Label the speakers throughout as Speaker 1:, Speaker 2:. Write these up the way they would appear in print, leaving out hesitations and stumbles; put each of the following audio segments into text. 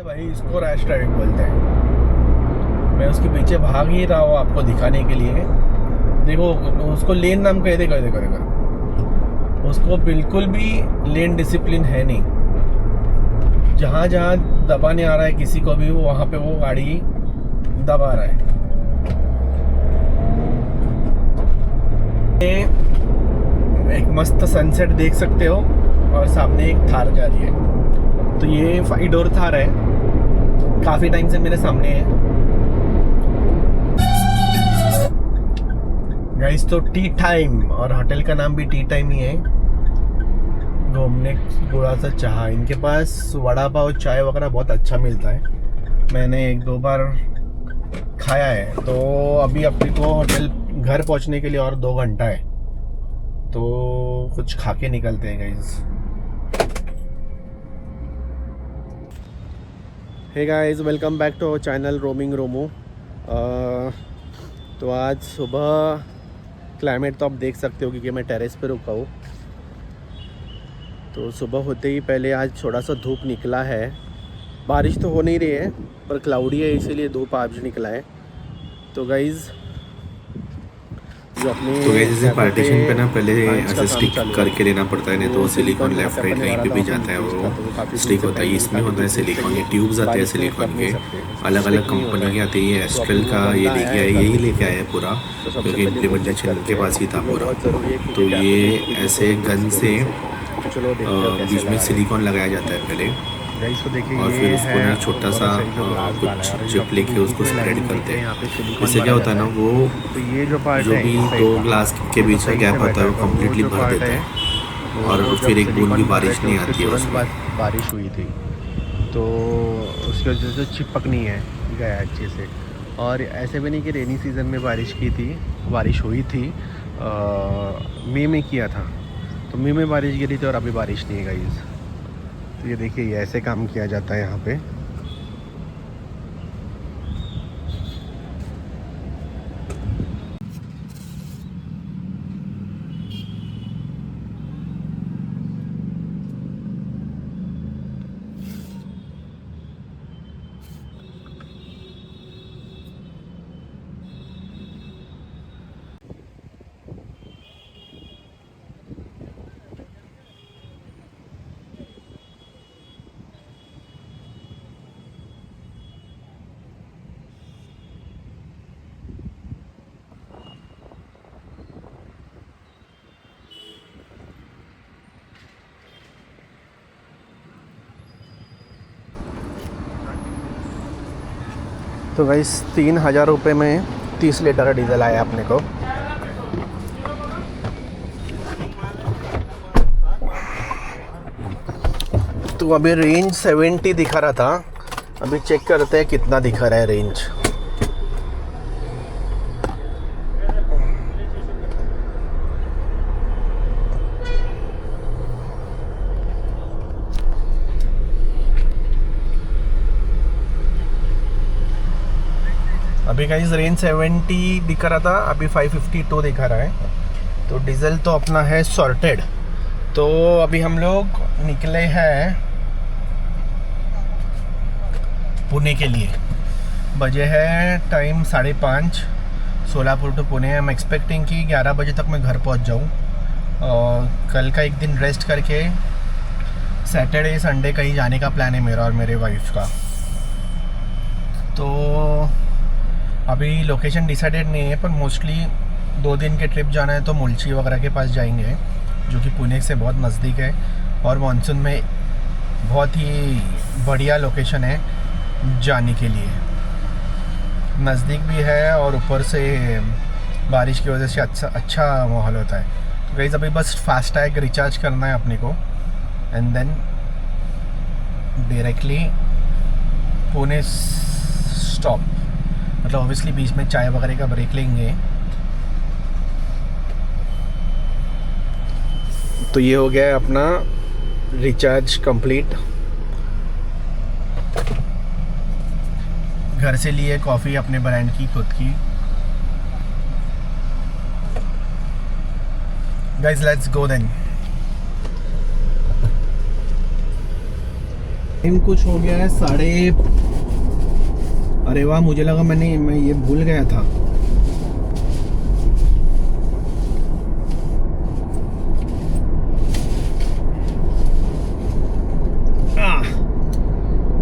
Speaker 1: है भाई, इसको रैश ड्राइविंग बोलते हैं। मैं उसके पीछे भाग ही रहा हूँ आपको दिखाने के लिए। देखो उसको लेन नाम कह देखो देखो देखो, उसको बिल्कुल भी लेन डिसिप्लिन है नहीं। जहाँ जहाँ दबाने आ रहा है किसी को भी, वो वहाँ पे वो गाड़ी दबा रहा है। एक मस्त सनसेट देख सकते हो और सामने एक थार जा रही है। तो ये 5 डोर थार है, काफी टाइम से मेरे सामने है गाइस। तो टी टाइम, और होटल का नाम भी टी टाइम ही है। घूमने थोड़ा सा चाह, इनके पास वड़ा पाव चाय वगैरह बहुत अच्छा मिलता है, मैंने 1-2 बार खाया है। तो अभी अपने को होटल घर पहुंचने के लिए और 2 घंटा है, तो कुछ खा के निकलते हैं guys. Hey guys, welcome back to our channel roaming Romo. तो आज सुबह क्लाइमेट तो आप देख सकते हो क्योंकि मैं टेरेस पे रुका हूँ। तो सुबह होते ही पहले आज थोड़ा सा धूप निकला है। बारिश तो हो नहीं रही है पर क्लाउडी है, इसीलिए धूप आज निकला है। तो गाइस जो अपने
Speaker 2: जैसे पार्टीशन पे ना पहले
Speaker 1: ब्रांच का
Speaker 2: ऐसे
Speaker 1: काम
Speaker 2: स्टिक
Speaker 1: चालू है,
Speaker 2: करके देना पड़ता है, नहीं तो वो सिलिकॉन
Speaker 1: यहाँ
Speaker 2: लेफ्ट
Speaker 1: पे
Speaker 2: राइट
Speaker 1: अपन
Speaker 2: कहीं
Speaker 1: बना
Speaker 2: पे
Speaker 1: था
Speaker 2: भी
Speaker 1: फुल
Speaker 2: जाता है
Speaker 1: यूज़ का, तो वो
Speaker 2: वो
Speaker 1: काफ़ी दूर
Speaker 2: स्टिक
Speaker 1: से
Speaker 2: होता है।
Speaker 1: पेंडिंग था
Speaker 2: इसमें
Speaker 1: कि
Speaker 2: होता है
Speaker 1: बिल्कुल
Speaker 2: सिलिकॉन के
Speaker 1: सही
Speaker 2: ट्यूब्स आते हैं
Speaker 1: बारिश में कर
Speaker 2: सिलिकॉन
Speaker 1: नहीं
Speaker 2: के,
Speaker 1: सकते,
Speaker 2: अलग अलग
Speaker 1: स्टिक नहीं होता
Speaker 2: कंपनी की
Speaker 1: है।
Speaker 2: आती है।
Speaker 1: तो
Speaker 2: एस्ट्रल
Speaker 1: अभी वो
Speaker 2: का ये
Speaker 1: बंदा आया
Speaker 2: लेके
Speaker 1: है
Speaker 2: आया,
Speaker 1: कल,
Speaker 2: यही लेके आया है पूरा,
Speaker 1: तो सबसे
Speaker 2: क्योंकि
Speaker 1: पहले वो चेक
Speaker 2: इम्प्लीमेंटेशन
Speaker 1: करते
Speaker 2: इनके
Speaker 1: हैं
Speaker 2: पास ही था
Speaker 1: क्योंकि वो
Speaker 2: पूरा।
Speaker 1: बहुत ज़रूरी है
Speaker 2: तो
Speaker 1: क्योंकि
Speaker 2: ये
Speaker 1: कैपेबिलिटी भी तो
Speaker 2: ऐसे
Speaker 1: होगी
Speaker 2: गन
Speaker 1: उसकी
Speaker 2: से
Speaker 1: वजह से। तो चलो देखते हो कैसे
Speaker 2: बीच में
Speaker 1: लगा रहे
Speaker 2: सिलिकॉन
Speaker 1: हैं
Speaker 2: लगाया जाता है पहले,
Speaker 1: गाइस। को देखिए
Speaker 2: और
Speaker 1: ये
Speaker 2: फिर उसको
Speaker 1: है
Speaker 2: ना एक छोटा
Speaker 1: ऊपर
Speaker 2: सा
Speaker 1: से जो ग्लास डाला है, और
Speaker 2: कुछ
Speaker 1: जो
Speaker 2: चिप
Speaker 1: आपको
Speaker 2: लेके
Speaker 1: बीच
Speaker 2: उसको
Speaker 1: में
Speaker 2: स्प्रेड
Speaker 1: लाइनिंग दिख
Speaker 2: करते
Speaker 1: रही है, यहाँ पे
Speaker 2: हैं।
Speaker 1: सिलिकॉन
Speaker 2: इससे क्या
Speaker 1: भरा
Speaker 2: होता है
Speaker 1: जाता
Speaker 2: ना,
Speaker 1: है।
Speaker 2: वो
Speaker 1: तो ये जो पार्ट
Speaker 2: जो
Speaker 1: है
Speaker 2: भी
Speaker 1: इस
Speaker 2: दो
Speaker 1: साइड का,
Speaker 2: ग्लास के
Speaker 1: ये तो
Speaker 2: बीच का
Speaker 1: सही से
Speaker 2: गैप होता
Speaker 1: बैठा
Speaker 2: है
Speaker 1: है,
Speaker 2: वो
Speaker 1: पर वो
Speaker 2: कम्प्लीटली
Speaker 1: जो
Speaker 2: भर
Speaker 1: पार्ट
Speaker 2: देता
Speaker 1: है
Speaker 2: है, और
Speaker 1: वो जब
Speaker 2: फिर एक बूंद भी
Speaker 1: सिलिकॉन भर रहे
Speaker 2: बारिश
Speaker 1: थे
Speaker 2: नहीं
Speaker 1: उसके
Speaker 2: आती है
Speaker 1: तुरंत
Speaker 2: उसमें।
Speaker 1: बाद बारिश हुई थी, तो उसकी वजह से चिपक नहीं है गया अच्छे से। और ऐसे भी नहीं कि रेनी सीज़न में बारिश की थी, बारिश हुई थी मई में किया था, तो मई में बारिश गिरी थी और अभी बारिश नहीं है गाइस। तो ये देखिए, ये ऐसे काम किया जाता है यहाँ पे। तो गाइस 3000 रुपये में 30 लीटर का डीजल आया अपने को। तो अभी रेंज 70 दिखा रहा था, अभी चेक करते हैं कितना दिखा रहा है रेंज। अभी गाइस रेंज 70 दिखा रहा था, अभी 552 दिखा रहा है। तो डीजल तो अपना है सॉर्टेड। तो अभी हम लोग निकले हैं पुणे के लिए। बजे है time 5:30, Solapur to Pune. I am expecting कि 11 बजे तक मैं घर पहुंच जाऊं। कल का एक दिन रेस्ट करके सैटरडे संडे कहीं जाने का प्लान है मेरा और मेरे वाइफ का। तो अभी लोकेशन डिसाइडेड नहीं है, पर मोस्टली 2 दिन के ट्रिप जाना है तो मुल्ची वगैरह के पास जाएंगे, जो कि पुणे से बहुत नज़दीक है और मानसून में बहुत ही बढ़िया लोकेशन है जाने के लिए। नज़दीक भी है और ऊपर से बारिश की वजह से अच्छा माहौल होता है। तो गाइस अभी बस फास्टैग रिचार्ज करना है अपने को and then directly Pune stop. मतलब ऑब्वियसली बीच में चाय वगैरह का ब्रेक लेंगे। तो ये हो गया है अपना रिचार्ज कंप्लीट। घर से लिए कॉफ़ी अपने ब्रांड की खुद की। Guys let's go then. Time कुछ हो गया है अरे वाह, मुझे लगा मैं ये भूल गया था।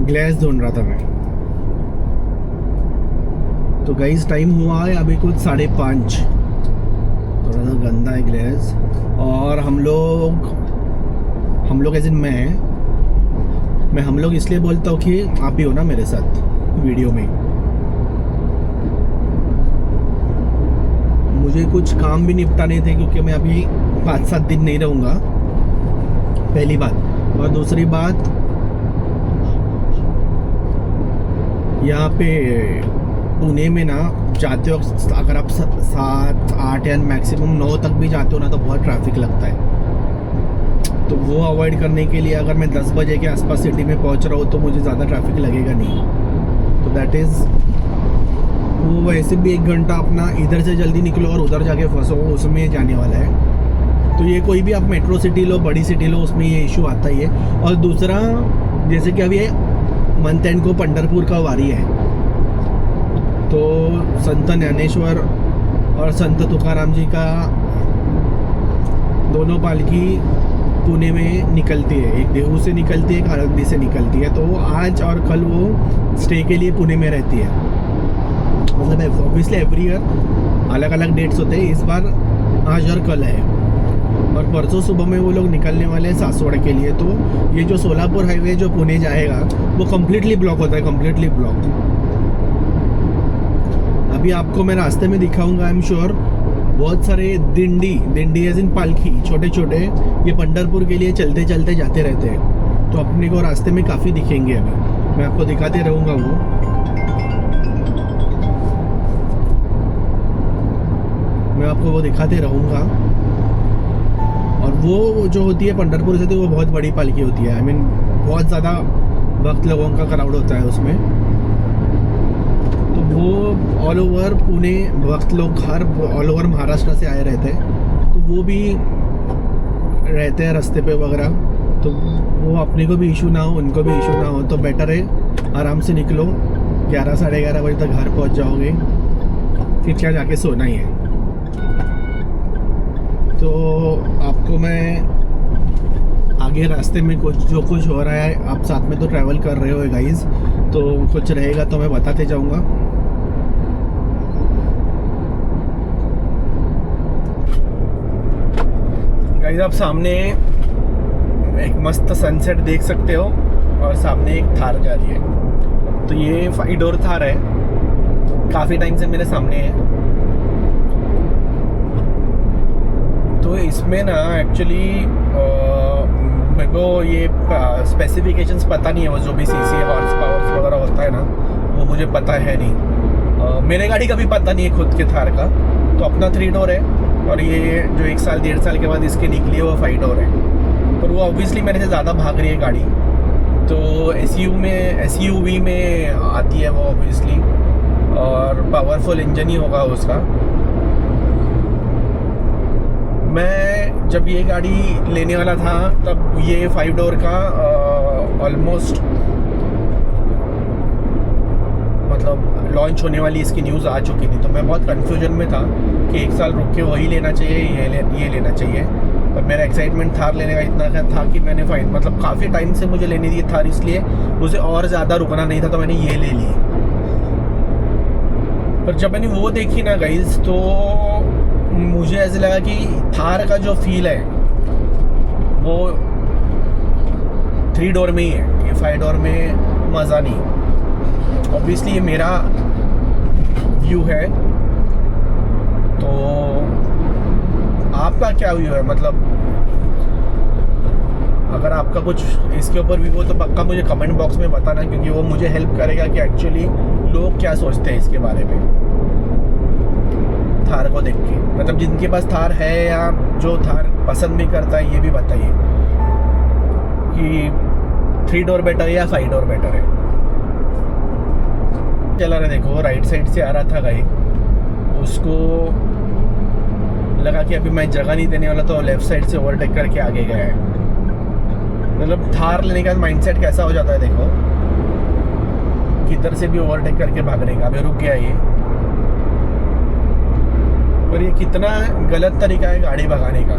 Speaker 1: ग्लास ढूंढ रहा था मैं। तो गाइस टाइम हुआ है अभी कुछ 5:30। थोड़ा सा गंदा है ग्लास। और हम लोग एज इन मैं हम लोग इसलिए बोलता हूँ कि आप भी हो ना मेरे साथ वीडियो में। मुझे कुछ काम भी निपटाने थे क्योंकि मैं अभी 5-7 दिन नहीं रहूँगा, पहली बात। और दूसरी बात, यहाँ पे पुणे में ना जाते वक्त अगर आप 7, 8 या मैक्सिमम 9 तक भी जाते हो ना तो बहुत ट्रैफिक लगता है। तो वो अवॉइड करने के लिए अगर मैं 10 बजे के आसपास सिटी में पहुँच रहा हूँ तो मुझे ज़्यादा ट्रैफिक लगेगा नहीं। तो दैट इज़, वो वैसे भी 1 घंटा अपना इधर से जल्दी निकलो और उधर जाके फंसो, उसमें जाने वाला है। तो ये कोई भी आप मेट्रो सिटी लो, बड़ी सिटी लो, उसमें ये इशू आता ही है। और दूसरा, जैसे कि अभी मंथ एंड को पंढरपुर का वारी है, तो संत ज्ञानेश्वर और संत तुकाराम जी का दोनों पालकी पुणे में निकलती है। एक देहू से निकलती है, एक आरंडी से निकलती है। तो आज और कल वो स्टे के लिए पुणे में रहती है। मतलब ऑब्वियसली एवरी ईयर अलग अलग डेट्स होते हैं, इस बार आज और कल है। और परसों सुबह में वो लोग निकलने वाले हैं सासवड़ के लिए। तो ये जो सोलापुर हाईवे जो पुणे जाएगा वो कम्प्लीटली ब्लॉक होता है, कम्प्लीटली ब्लॉक। अभी आपको मैं रास्ते में दिखाऊंगा, आई एम श्योर बहुत सारे दिंडी एज इन पालकी, छोटे छोटे, ये पंढरपुर के लिए चलते चलते जाते रहते हैं। तो अपने को रास्ते में काफ़ी दिखेंगे। अभी मैं आपको दिखाते रहूँगा वो दिखाते रहूँगा। और वो जो होती है पंढरपुर से, तो वो बहुत बड़ी पालकी होती है। आई मीन बहुत ज़्यादा भक्त लोगों का क्राउड होता है उसमें। तो वो ऑल ओवर पुणे भक्त लोग हर ऑल ओवर महाराष्ट्र से आए रहते हैं। तो वो भी रहते हैं रास्ते पे वगैरह। तो वो अपने को भी इशू ना हो, उनको भी इशू ना हो, तो बेटर है आराम से निकलो। 11, 11:30 बजे तक घर पहुंच जाओगे, फिर क्या जाके सोना ही है। तो आपको मैं आगे रास्ते में जो कुछ हो रहा है, आप साथ में तो ट्रैवल कर रहे हो गाइज, तो कुछ रहेगा तो मैं बताते जाऊंगा। गाइज आप सामने एक मस्त सनसेट देख सकते हो और सामने एक थार जा रही है। तो ये 5 डोर थार है, काफ़ी टाइम से मेरे सामने है। तो इसमें ना एक्चुअली मेरे को ये स्पेसिफिकेशंस पता नहीं है। वो जो भी सीसी हॉर्स पावर्स वगैरह होता है ना, वो मुझे पता है नहीं। मेरे गाड़ी का भी पता नहीं है खुद के थार का। तो अपना 3 डोर है, और ये जो 1 साल 1.5 साल के बाद इसके निकली है वो 5 डोर है। पर वो ऑब्वियसली मेरे से ज़्यादा भाग रही है गाड़ी, तो SUV में आती है वो ऑब्वियसली, और पावरफुल इंजन ही होगा उसका। मैं जब ये गाड़ी लेने वाला था तब ये 5 डोर का ऑलमोस्ट मतलब लॉन्च होने वाली इसकी न्यूज़ आ चुकी थी। तो मैं बहुत कन्फ्यूजन में था कि 1 साल रुक के वही लेना चाहिए, ये लेना चाहिए। पर मेरा एक्साइटमेंट थार लेने का इतना था कि मैंने मतलब काफ़ी टाइम से मुझे लेनी थी थार, इसलिए मुझे और ज़्यादा रुकना नहीं था, तो मैंने ये ले ली। पर जब मैंने वो देखी ना गाइज, तो मुझे ऐसे लगा कि थार का जो फील है वो 3 डोर में ही है। ये 5 डोर में मज़ा नहीं। ऑब्वियसली ये मेरा व्यू है, तो आपका क्या व्यू है? मतलब अगर आपका कुछ इसके ऊपर व्यू हो तो पक्का मुझे कमेंट बॉक्स में बताना, क्योंकि वो मुझे हेल्प करेगा कि एक्चुअली लोग क्या सोचते हैं इसके बारे में थार को देख के। मतलब जिनके पास थार है या जो थार पसंद भी करता है, ये भी बताइए कि 3 डोर बेटर है या 5 डोर बेटर है। चला रहा, देखो राइट साइड से आ रहा था गाड़ी, उसको लगा कि अभी मैं जगह नहीं देने वाला, तो लेफ्ट साइड से ओवरटेक करके आगे गया है। मतलब थार लेने का माइंडसेट कैसा हो जाता है देखो, किधर से भी ओवरटेक करके भागने का। अभी रुक गया ये, और ये कितना गलत तरीका है गाड़ी भगाने का।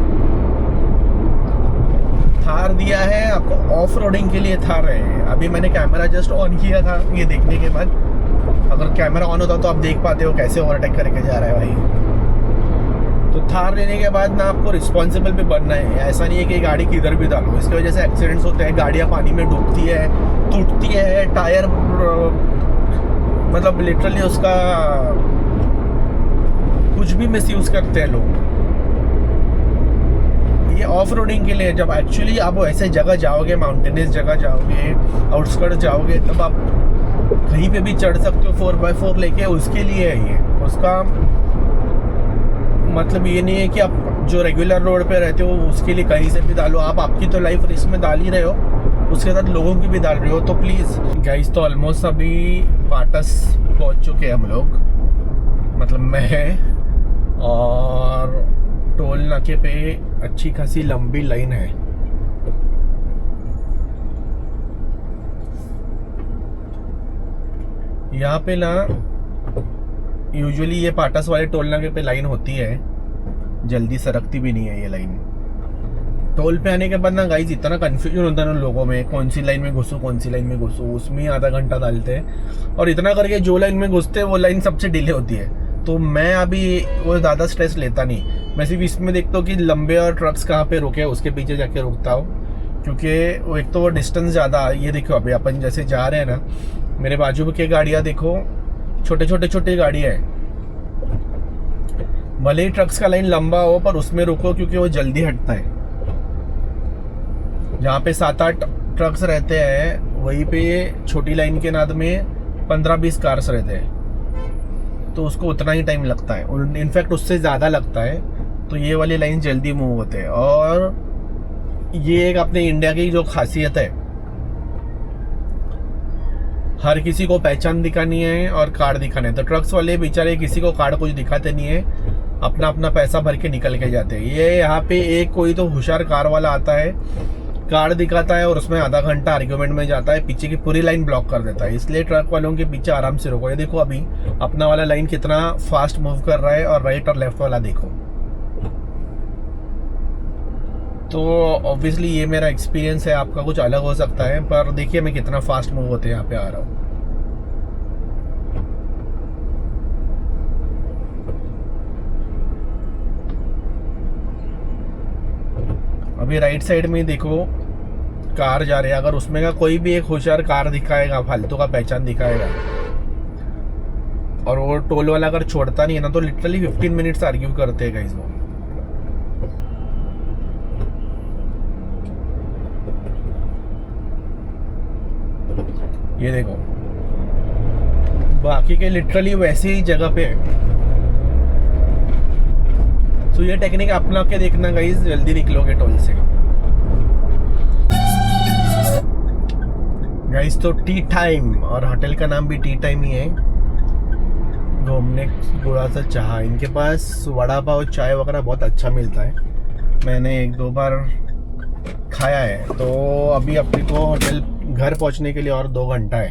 Speaker 1: थार दिया है आपको ऑफ रोडिंग के लिए, थार है। अभी मैंने कैमरा जस्ट ऑन किया था ये देखने के बाद, अगर कैमरा ऑन होता तो आप देख पाते हो कैसे ओवरटेक करके जा रहा है भाई। तो थार लेने के बाद ना आपको रिस्पॉन्सिबल भी बनना है। ऐसा नहीं है कि गाड़ी किधर भी डालो, इसकी वजह से एक्सीडेंट्स होते हैं, गाड़ियाँ पानी में डूबती है, टूटती है, टायर मतलब लिटरली उसका कुछ भी मिसयूज करते हैं लोग। ये ऑफ रोडिंग के लिए, जब एक्चुअली आप ऐसे जगह जाओगे, माउंटेनियस जगह जाओगे, आउटस्कर्ट जाओगे, तब आप कहीं पे भी चढ़ सकते हो 4x4 लेके, उसके लिए है ये। उसका मतलब ये नहीं है कि आप जो रेगुलर रोड पे रहते हो उसके लिए कहीं से भी डालो। आप आपकी तो लाइफ रिस्क में डाल ही रहे हो, उसके साथ लोगों की भी डाल रहे हो। तो प्लीज़ गाइस, तो ऑलमोस्ट अभी पाटस पहुंच चुके हैं हम लोग, मतलब मैं, और टोल नाके पे अच्छी खासी लंबी लाइन है। यहाँ पे ना यूजुअली ये पाटस वाले टोल नाके पे लाइन होती है, जल्दी सरकती भी नहीं है ये लाइन। टोल पे आने के बाद ना गाइस इतना कंफ्यूजन होता है ना लोगों में, कौन सी लाइन में घुसूं, कौन सी लाइन में घुसूं, उसमें आधा घंटा डालते हैं, और इतना करके जो लाइन में घुसते हैं वो लाइन सबसे डिले होती है। तो मैं अभी वो ज़्यादा स्ट्रेस लेता नहीं, मैं सिर्फ इसमें देखता हूँ कि लंबे और ट्रक्स कहाँ पे रुके, उसके पीछे जाके रुकता हूँ, क्योंकि वो एक तो वो डिस्टेंस ज़्यादा। ये देखो अभी अपन जैसे जा रहे हैं ना, मेरे बाजू के गाड़ियाँ देखो, छोटे गाड़ियाँ हैं, भले ही ट्रक्स का लाइन लंबा हो पर उसमें रुको, क्योंकि वो जल्दी हटता है। जहाँ पे 7-8 ट्रक्स रहते हैं वहीं पे छोटी लाइन के नाद में 15-20 कार्स रहते हैं, तो उसको उतना ही टाइम लगता है, इनफैक्ट उससे ज़्यादा लगता है। तो ये वाली लाइन जल्दी मूव होते हैं, और ये एक अपने इंडिया की जो खासियत है, हर किसी को पहचान दिखानी है और कार्ड दिखाना है। तो ट्रक्स वाले बेचारे किसी को कार्ड कुछ दिखाते नहीं है, अपना अपना पैसा भर के निकल के जाते हैं। ये यहाँ पे एक कोई तो होशियार कार वाला आता है, कार्ड दिखाता है और उसमें आधा घंटा आर्ग्यूमेंट में जाता है, पीछे की पूरी लाइन ब्लॉक कर देता है। इसलिए ट्रक वालों के पीछे आराम से रोको। ये देखो अभी अपना वाला लाइन कितना फास्ट मूव कर रहा है, और राइट और लेफ्ट वाला देखो। तो ऑब्वियसली ये मेरा एक्सपीरियंस है, आपका कुछ अलग हो सकता है, पर देखिए मैं कितना फास्ट मूव होते यहाँ पे आ रहा हूँ। अभी राइट साइड में देखो कार जा रही है, अगर उसमें का कोई भी एक होशियार कार दिखाएगा, फालतू का पहचान दिखाएगा, और वो टोल वाला अगर छोड़ता नहीं है ना, तो लिटरली 15 मिनट्स आर्ग्यू करते हैं गाइस वो। ये देखो बाकी के लिटरली वैसी ही जगह पे है। तो ये टेक्निक अपना के देखना गाइस, जल्दी निकलोगे टोल से। गाइस तो टी टाइम, और होटल का नाम भी टी टाइम ही है। घूमने थोड़ा सा चाह, इनके पास वड़ा पाव चाय वगैरह बहुत अच्छा मिलता है, मैंने 1-2 बार खाया है। तो अभी अपने को होटल घर पहुंचने के लिए और 2 घंटा है,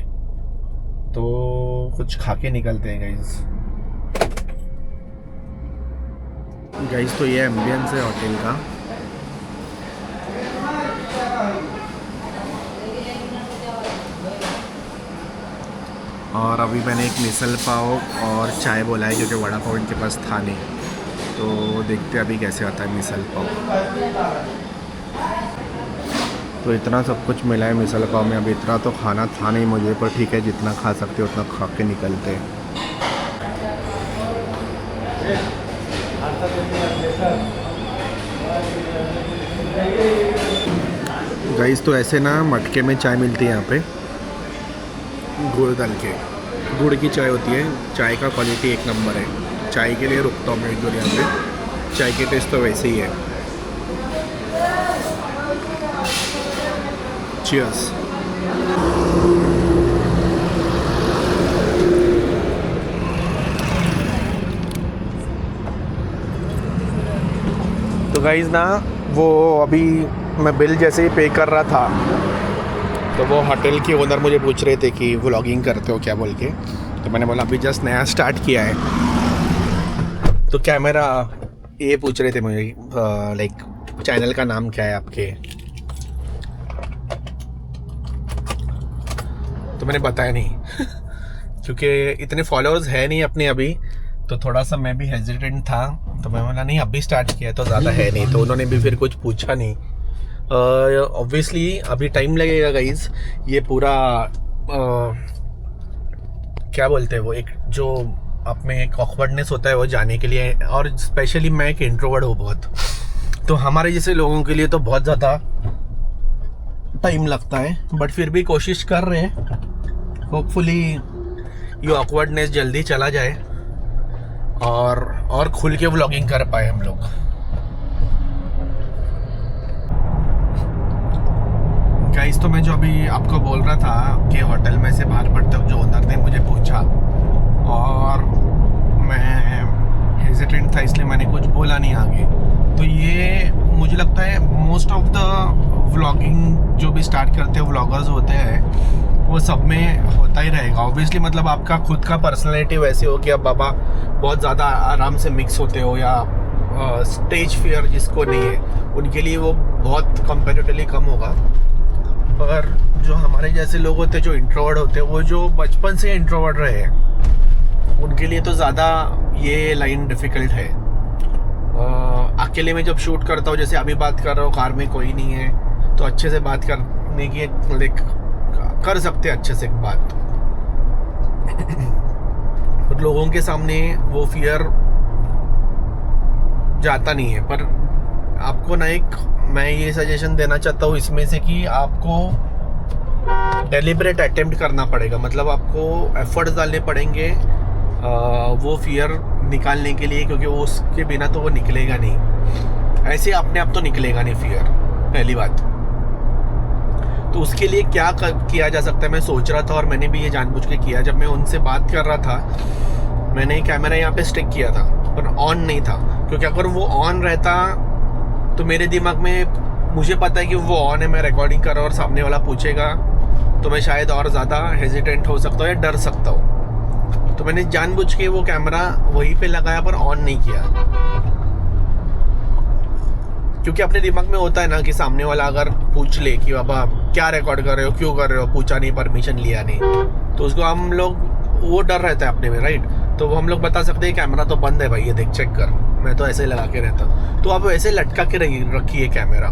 Speaker 1: तो कुछ खा के निकलते हैं गाइस। तो ये एम्बियंस है होटल का। और अभी मैंने एक मिसल पाव और चाय बोला है, क्योंकि वड़ा पाव इनके पास था नहीं। तो देखते अभी कैसे आता है मिसल पाव। तो इतना सब कुछ मिला है मिसल पाव में। अभी इतना तो खाना था नहीं मुझे, पर ठीक है, जितना खा सकते उतना खा के निकलते हैं। गाइस तो ऐसे ना मटके में चाय मिलती है यहाँ पे, गुड़ डाल के। गुड़ की चाय होती है, चाय का क्वालिटी एक नंबर है। चाय के लिए रुकता हूँ मैं एक बार यहाँ पे, चाय के टेस्ट तो वैसे ही है। चीयर्स। तो गाइस ना वो अभी मैं बिल जैसे ही पे कर रहा था तो वो होटल के ओनर मुझे पूछ रहे थे कि व्लॉगिंग करते हो क्या बोल के। तो मैंने बोला अभी जस्ट नया स्टार्ट किया है। तो कैमरा ये पूछ रहे थे मुझे लाइक चैनल का नाम क्या है आपके। तो मैंने बताया नहीं क्योंकि इतने फॉलोअर्स है नहीं अपने अभी, तो थोड़ा सा मैं भी हेजिटेंट था। तो मैं बोला नहीं अभी स्टार्ट किया तो ज़्यादा है नहीं, तो उन्होंने भी फिर कुछ पूछा नहीं। ऑब्वियसली अभी टाइम लगेगा गाइज, ये पूरा क्या बोलते हैं वो एक जो आप में एक ऑकवर्डनेस होता है वो जाने के लिए। और स्पेशली मैं एक इंट्रोवर्ट हूँ बहुत, तो हमारे जैसे लोगों के लिए तो बहुत ज़्यादा टाइम लगता है, बट फिर भी कोशिश कर रहे हैं। होपफुली ये ऑकवर्डनेस जल्दी चला जाए और खुल के व्लॉगिंग कर पाए हम लोग। गाइस तो मैं जो अभी आपको बोल रहा था कि होटल में से बाहर पड़ते वक्त जो ओनर ने मुझे पूछा और मैं हेजिटेंट था इसलिए मैंने कुछ बोला नहीं आगे। तो ये मुझे लगता है मोस्ट ऑफ द व्लॉगिंग जो भी स्टार्ट करते हैं व्लॉगर्स होते हैं वो सब में होता ही रहेगा। ऑब्वियसली मतलब आपका खुद का पर्सनैलिटी वैसे हो कि अब बाबा बहुत ज़्यादा आराम से मिक्स होते हो, या स्टेज फियर जिसको नहीं है उनके लिए वो बहुत कंपैरेटिवली कम होगा। पर जो हमारे जैसे लोग होते हैं जो इंट्रोवर्ट होते हैं, वो जो बचपन से इंट्रोवर्ट रहे हैं, उनके लिए तो ज़्यादा ये लाइन डिफ़िकल्ट है। अकेले में जब शूट करता हूँ, जैसे अभी बात कर रहा हूँ, कार में कोई नहीं है तो अच्छे से बात करने की कर सकते हैं अच्छे से बात। पर लोगों के सामने वो फियर जाता नहीं है। पर आपको ना एक मैं ये सजेशन देना चाहता हूँ इसमें से कि आपको डेलिब्रेट अटेम्प्ट करना पड़ेगा, मतलब आपको एफर्ट्स डालने पड़ेंगे वो फियर निकालने के लिए, क्योंकि वो उसके बिना तो वो निकलेगा नहीं, ऐसे अपने आप तो निकलेगा नहीं फियर, पहली बात। तो उसके लिए क्या किया जा सकता है मैं सोच रहा था, और मैंने भी ये जानबूझ के किया। जब मैं उनसे बात कर रहा था मैंने कैमरा यहाँ पे स्टिक किया था पर ऑन नहीं था, क्योंकि अगर वो ऑन रहता तो मेरे दिमाग में मुझे पता है कि वो ऑन है, मैं रिकॉर्डिंग कर रहा हूँ और सामने वाला पूछेगा तो मैं शायद और ज़्यादा हेजिटेंट हो सकता हूँ या डर सकता हूँ। तो मैंने जानबूझ के वो कैमरा वहीं पे लगाया पर ऑन नहीं किया, क्योंकि अपने दिमाग में होता है ना कि सामने वाला अगर पूछ ले कि बाबा क्या रिकॉर्ड कर रहे हो, क्यों कर रहे हो, पूछा नहीं, परमिशन लिया नहीं, तो उसको हम लोग वो डर रहता है अपने में, राइट। तो वो हम लोग बता सकते हैं कैमरा तो बंद है भाई, ये देख चेक कर, मैं तो ऐसे लगा के रहता हूँ। तो आप ऐसे लटका के रखिए कैमरा,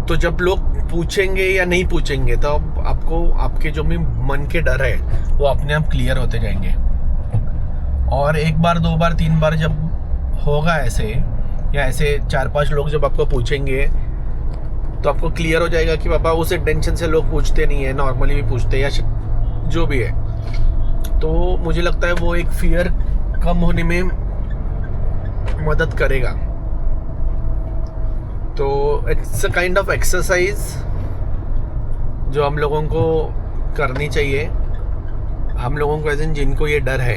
Speaker 1: तो जब लोग पूछेंगे या नहीं पूछेंगे तो आपको आपके जो भी मन के डर है वो अपने आप क्लियर होते जाएंगे। और एक बार, दो बार, तीन बार जब होगा ऐसे, या ऐसे 4-5 लोग जब आपको पूछेंगे तो आपको क्लियर हो जाएगा कि बाबा उस इंटेंशन से लोग पूछते नहीं है, नॉर्मली भी पूछते हैं या जो भी है। तो मुझे लगता है वो एक फियर कम होने में मदद करेगा। तो it's a kind of exercise जो हम लोगों को करनी चाहिए, हम लोगों को ऐसे जिनको ये डर है।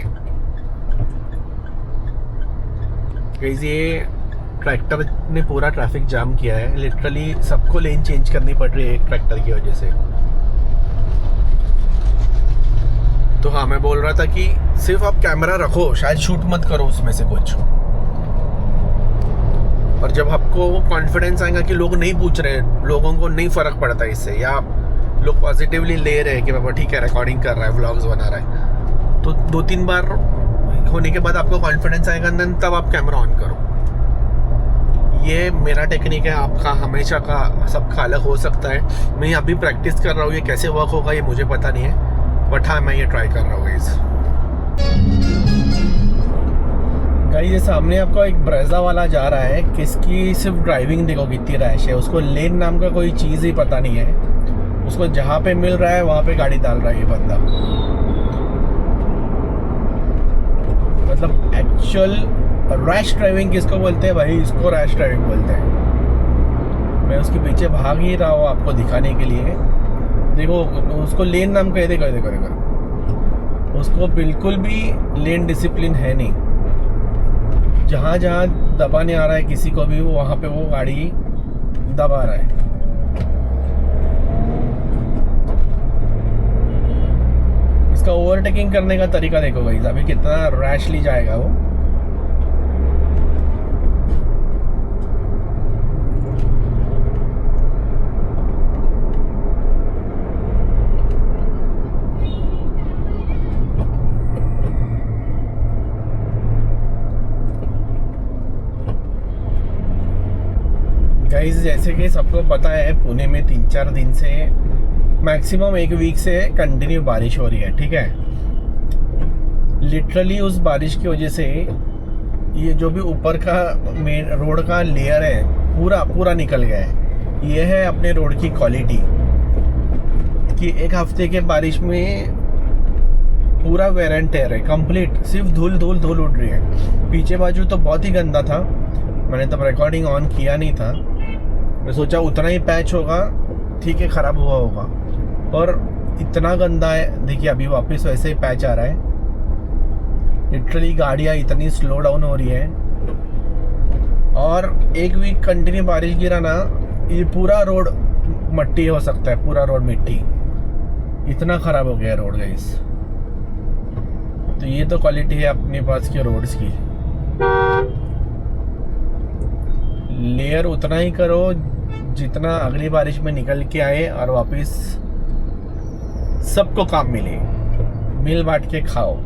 Speaker 1: ये ट्रैक्टर ने पूरा ट्रैफिक जाम किया है, लिटरली सबको लेन चेंज करनी पड़ रही है एक ट्रैक्टर की वजह से। तो हाँ, मैं बोल रहा था कि सिर्फ आप कैमरा रखो, शायद शूट मत करो उसमें से कुछ, और जब आपको वो कॉन्फिडेंस आएगा कि लोग नहीं पूछ रहे, लोगों को नहीं फर्क पड़ता इससे, या लोग पॉजिटिवली ले रहे हैं कि बाबा ठीक है रिकॉर्डिंग कर रहा है, व्लॉग्स बना रहा है, तो 2-3 बार होने के बाद आपको कॉन्फिडेंस आएगा, तब आप कैमरा ऑन करो। ये मेरा टेक्निक है, आपका हमेशा का सबका अलग हो सकता है। मैं अभी प्रैक्टिस कर रहा हूँ, ये कैसे वर्क होगा ये मुझे पता नहीं है, बट हाँ मैं ये ट्राई कर रहा हूँ गाइस। ये सामने आपका एक ब्रेजा वाला जा रहा है, किसकी सिर्फ ड्राइविंग देखो कितनी रैश है, उसको लेन नाम का कोई चीज़ ही पता नहीं है, उसको जहाँ पे मिल रहा है वहाँ पे गाड़ी डाल रहा है ये बंदा। मतलब एक्चुअल रैश ड्राइविंग किसको बोलते हैं भाई, इसको रैश ड्राइविंग बोलते हैं। मैं उसके पीछे भाग ही रहा हूँ आपको दिखाने के लिए। देखो उसको लेन नाम का देखो, उसको बिल्कुल भी लेन डिसिप्लिन है नहीं। जहाँ जहाँ दबाने आ रहा है किसी को भी, वहाँ पे वो गाड़ी दबा रहा है। इसका ओवरटेकिंग करने का तरीका देखो गाइस, अभी कितना रैशली जाएगा वो। गाइस जैसे कि सबको पता है, पुणे में 3-4 दिन से मैक्सिमम 1 वीक से कंटिन्यू बारिश हो रही है, ठीक है। लिटरली उस बारिश की वजह से ये जो भी ऊपर का मेन रोड का लेयर है पूरा निकल गया है। ये है अपने रोड की क्वालिटी कि 1 हफ्ते के बारिश में पूरा वेयर एंड टेयर है कंप्लीट, सिर्फ धूल उड़ रही है। पीछे बाजू तो बहुत ही गंदा था, मैंने तब रिकॉर्डिंग ऑन किया नहीं था, मैं सोचा उतना ही पैच होगा, ठीक है, ख़राब हुआ होगा, पर इतना गंदा है। देखिए अभी वापस वैसे ही पैच आ रहा है। लिटरली गाड़ियाँ इतनी स्लो डाउन हो रही है, और 1 वीक कंटिन्यू बारिश गिरा ना, ये पूरा रोड मट्टी हो सकता है, पूरा रोड मिट्टी, इतना ख़राब हो गया रोड गाइस। तो ये तो क्वालिटी है अपने पास के रोड्स की। लेयर उतना ही करो जितना अगली बारिश में निकल के आए और वापस सबको काम मिले, मिल बांट के खाओ।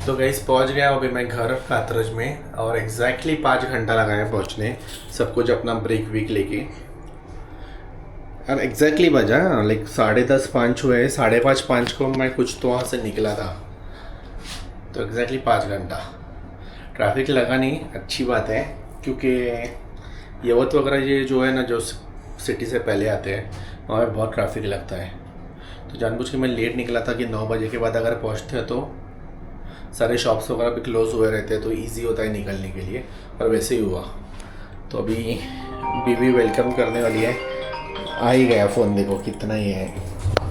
Speaker 1: तो गाइस पहुंच गया अभी मैं घर कातरज में, और एग्जैक्टली 5 घंटा लगा है पहुंचने, सब कुछ अपना ब्रेक वीक लेके। और एग्जैक्टली बजा लाइक 10:30 5 हुए, 5:30 5 को मैं कुछ तो वहाँ से निकला था, तो एग्जैक्टली 5 घंटा। ट्रैफिक लगा नहीं, अच्छी बात है, क्योंकि यवत वगैरह ये जो है ना, जो सिटी से पहले आते हैं, वहाँ पर बहुत ट्रैफिक लगता है। तो जानबूझ के मैं लेट निकला था कि 9 बजे के बाद अगर पहुँचते हैं तो सारे शॉप्स वगैरह भी क्लोज हुए रहते हैं, तो इजी होता है निकलने के लिए, और वैसे ही हुआ। तो अभी बीवी वेलकम करने वाली है, आ ही गया फ़ोन, देखो कितना ही है।